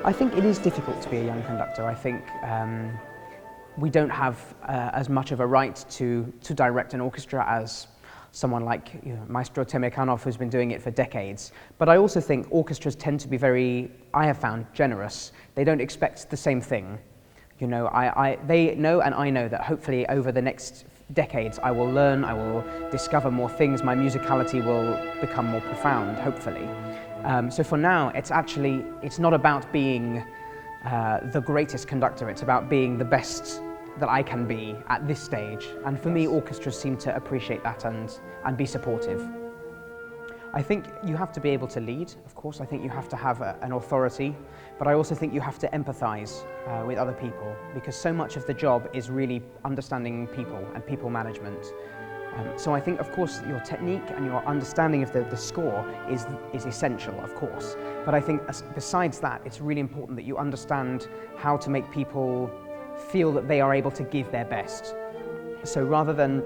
I think it is difficult to be a young conductor. I think we don't have as much of a right to direct an orchestra as someone like Maestro Temekhanov, who's been doing it for decades. But I also think orchestras tend to be very, I have found, generous. They don't expect the same thing. You know, they know and I know that hopefully over the next decades I will learn, I will discover more things, my musicality will become more profound, hopefully. So for now, it's not about being the greatest conductor, it's about being the best that I can be at this stage. And for me, orchestras seem to appreciate that and be supportive. I think you have to be able to lead, of course. I think you have to have an authority, but I also think you have to empathize with other people, because so much of the job is really understanding people and people management. So I think, of course, your technique and your understanding of the score is essential, of course. But I think besides that, it's really important that you understand how to make people feel that they are able to give their best. So rather than,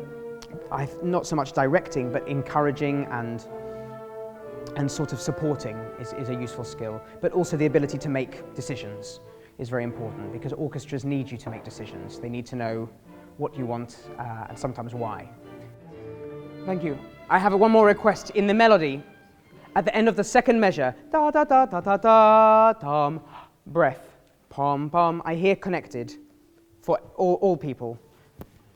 not so much directing, but encouraging and sort of supporting is a useful skill. But also the ability to make decisions is very important, because orchestras need you to make decisions. They need to know what you want and sometimes why. Thank you. I have one more request. In the melody, at the end of the second measure, da da da da da da, tom, breath, pom pom. I hear connected for all people.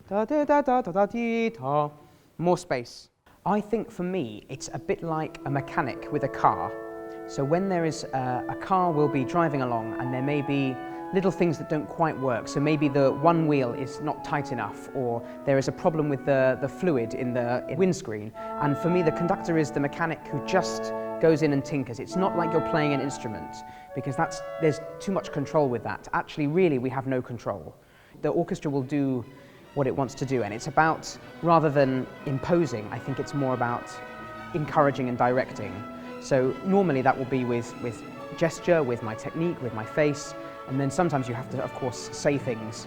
Da da da da da da dee da. More space. I think for me, it's a bit like a mechanic with a car. So when there is a car will be driving along and there may be little things that don't quite work. So maybe the one wheel is not tight enough, or there is a problem with the fluid in the windscreen. And for me, the conductor is the mechanic who just goes in and tinkers. It's not like you're playing an instrument, because there's too much control with that. Actually, really, we have no control. The orchestra will do what it wants to do, and it's about, rather than imposing, I think it's more about encouraging and directing. So normally that will be with gesture, with my technique, with my face, and then sometimes you have to, of course, say things.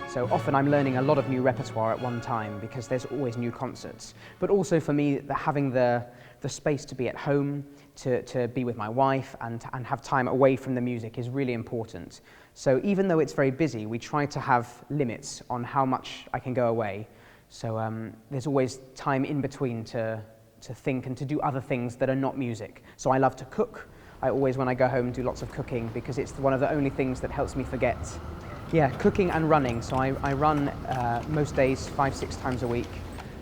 So often I'm learning a lot of new repertoire at one time, because there's always new concerts. But also for me, having the space to be at home, to be with my wife and have time away from the music is really important. So even though it's very busy, we try to have limits on how much I can go away. So there's always time in between to think and to do other things that are not music. So I love to cook. I always, when I go home, do lots of cooking, because it's one of the only things that helps me forget. Yeah, cooking and running. So I run most days 5-6 times a week,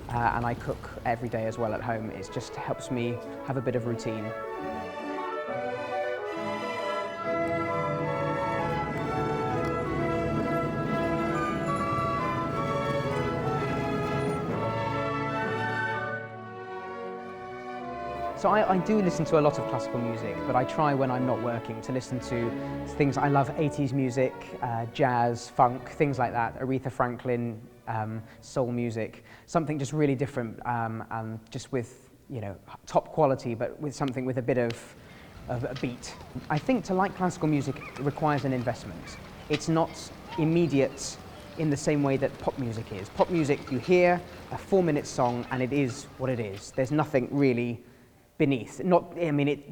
and I cook every day as well at home. It just helps me have a bit of routine. So I do listen to a lot of classical music, but I try when I'm not working to listen to things. I love 80s music, jazz, funk, things like that, Aretha Franklin, soul music, something just really different, and just with, top quality, but with something with a bit of a beat. I think to like classical music requires an investment. It's not immediate in the same way that pop music is. Pop music, you hear a 4-minute song and it is what it is. There's nothing really beneath.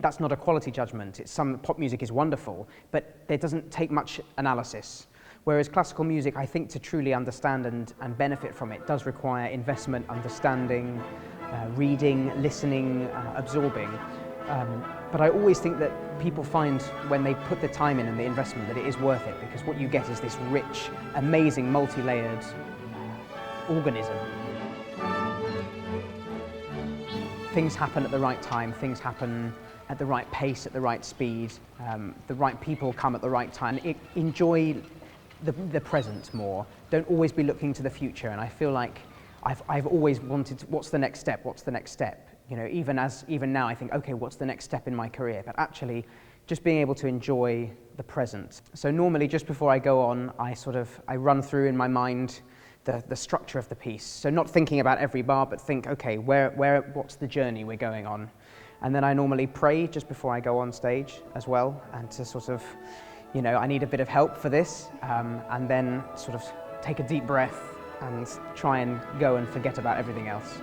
That's not a quality judgment. Some pop music is wonderful, but it doesn't take much analysis. Whereas classical music, I think, to truly understand and benefit from it does require investment, understanding, reading, listening, absorbing. But I always think that people find, when they put the time in and the investment, that it is worth it, because what you get is this rich, amazing, multi-layered organism. Things happen at the right time, things happen at the right pace, at the right speed, the right people come at the right time. Enjoy the present more. Don't always be looking to the future. And I feel like I've always wanted, what's the next step, what's the next step? Even now I think, okay, what's the next step in my career? But actually, just being able to enjoy the present. So normally, just before I go on, I run through in my mind the structure of the piece. So not thinking about every bar, but think, okay, what's the journey we're going on? And then I normally pray just before I go on stage as well, and to sort of, you know, I need a bit of help for this, and then sort of take a deep breath and try and go and forget about everything else.